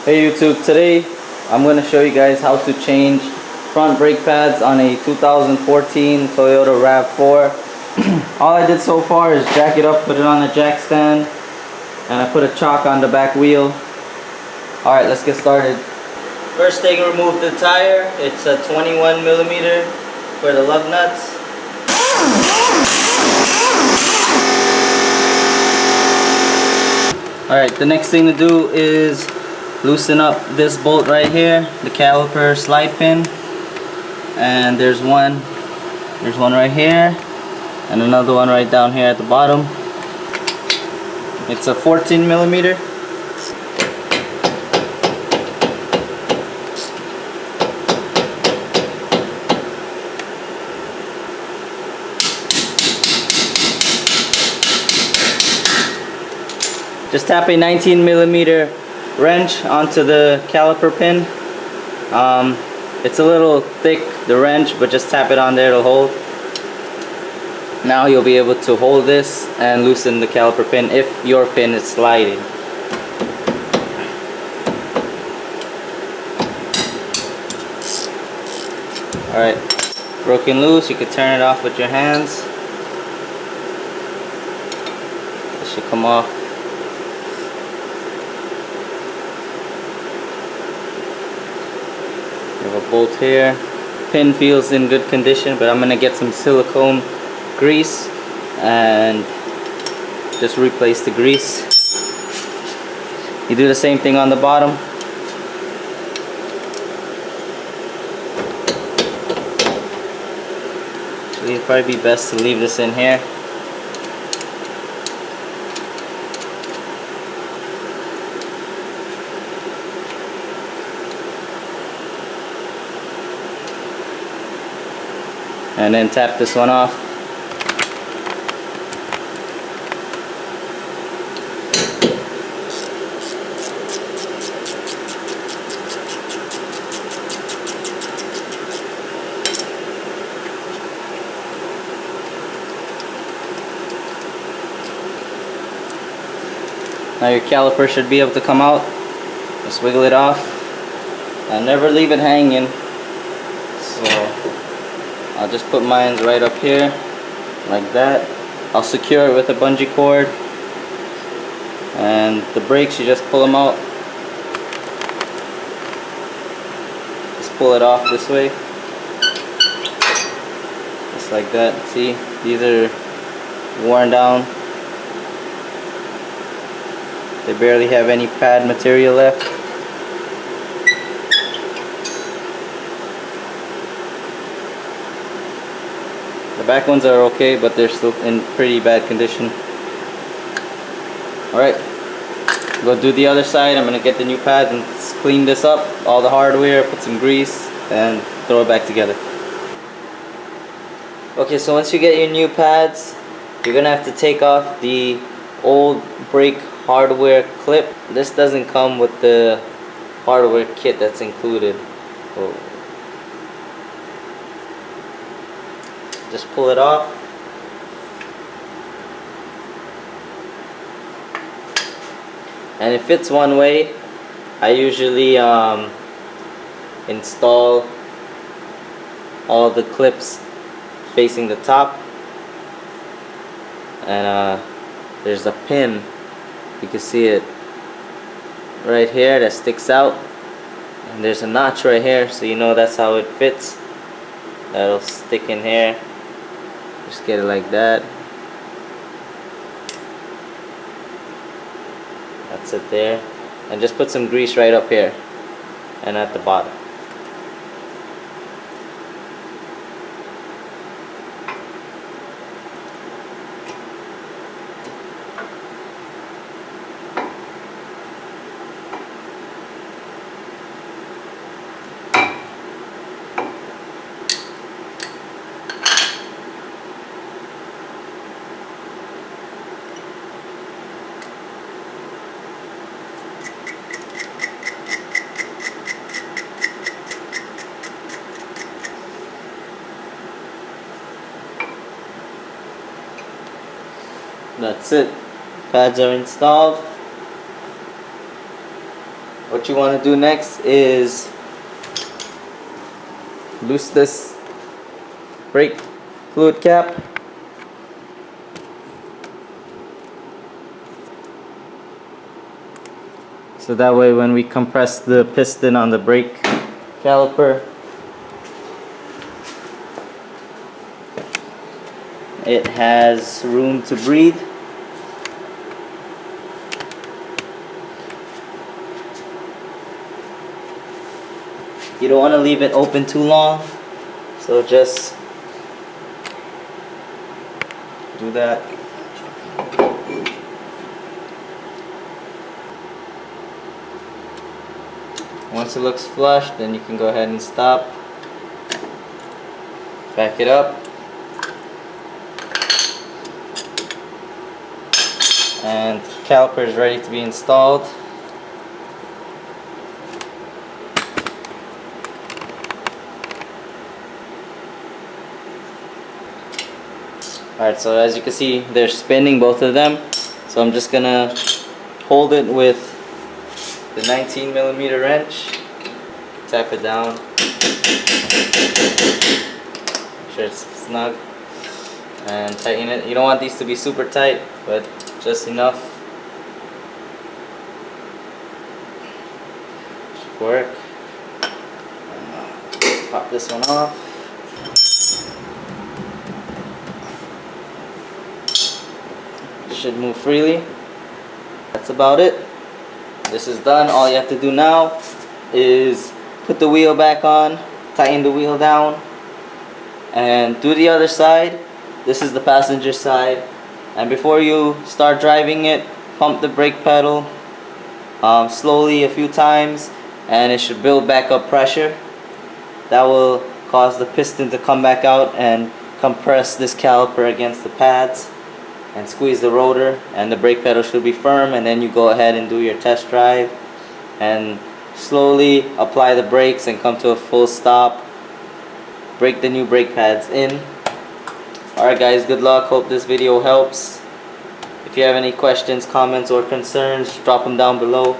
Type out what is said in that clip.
Hey YouTube, today I'm going to show you guys how to change front brake pads on a 2014 Toyota Rav4. All I did so far is jack it up, put it on a jack stand, and I put a chock on the back wheel. Alright, let's get started. First thing, remove the tire. It's a 21 millimeter for the lug nuts. Alright, the next thing to do is loosen up this bolt right here, the caliper slide pin, and there's one right here and another one right down here at the bottom. It's a 14 millimeter. Just tap a 19 millimeter wrench onto the caliper pin. It's a little thick, the wrench, but just tap it on there, it'll hold. Now you'll be able to hold this and loosen the caliper pin if your pin is sliding. Alright, broken loose, you can turn it off with your hands. It should come off. You have a bolt here. Pin feels in good condition, but I'm gonna get some silicone grease and just replace the grease. You do the same thing on the bottom. Actually, it'd probably be best to leave this in here. And then tap this one off. Now your caliper should be able to come out. Just wiggle it off and never leave it hanging. So I'll just put mine right up here, like that. I'll secure it with a bungee cord. And the brakes, you just pull them out. Just pull it off this way. Just like that. See, these are worn down. They barely have any pad material left. The back ones are okay, but they're still in pretty bad condition. Alright, go do the other side. I'm going to get the new pads and clean this up, all the hardware, put some grease, and throw it back together. Okay, so once you get your new pads, you're going to have to take off the old brake hardware clip. This doesn't come with the hardware kit that's included. Just pull it off. And it fits one way. I usually install all the clips facing the top. And there's a pin. You can see it right here that sticks out. And there's a notch right here, so you know that's how it fits. That'll stick in here. Just get it like that. That's it there. And just put some grease right up here and at the bottom. That's it. Pads are installed. What you want to do next is loose this brake fluid cap. So that way when we compress the piston on the brake caliper, it has room to breathe. You don't want to leave it open too long, so just do that. Once it looks flush, then you can go ahead and stop. Back it up. And the caliper is ready to be installed. Alright, so as you can see, they're spinning, both of them. So I'm just gonna hold it with the 19mm wrench, tap it down, make sure it's snug, and tighten it. You don't want these to be super tight, but just enough. Should work. Pop this one off. Should move freely. That's about it. This is done. All you have to do now is put the wheel back on, tighten the wheel down, and do the other side. This is the passenger side. And before you start driving it, pump the brake pedal slowly a few times, and it should build back up pressure. That will cause the piston to come back out and compress this caliper against the pads and squeeze the rotor, and the brake pedal should be firm. And then you go ahead and do your test drive and slowly apply the brakes and come to a full stop. Break the new brake pads in. Alright guys, good luck. Hope this video helps. If you have any questions, comments, or concerns, drop them down below.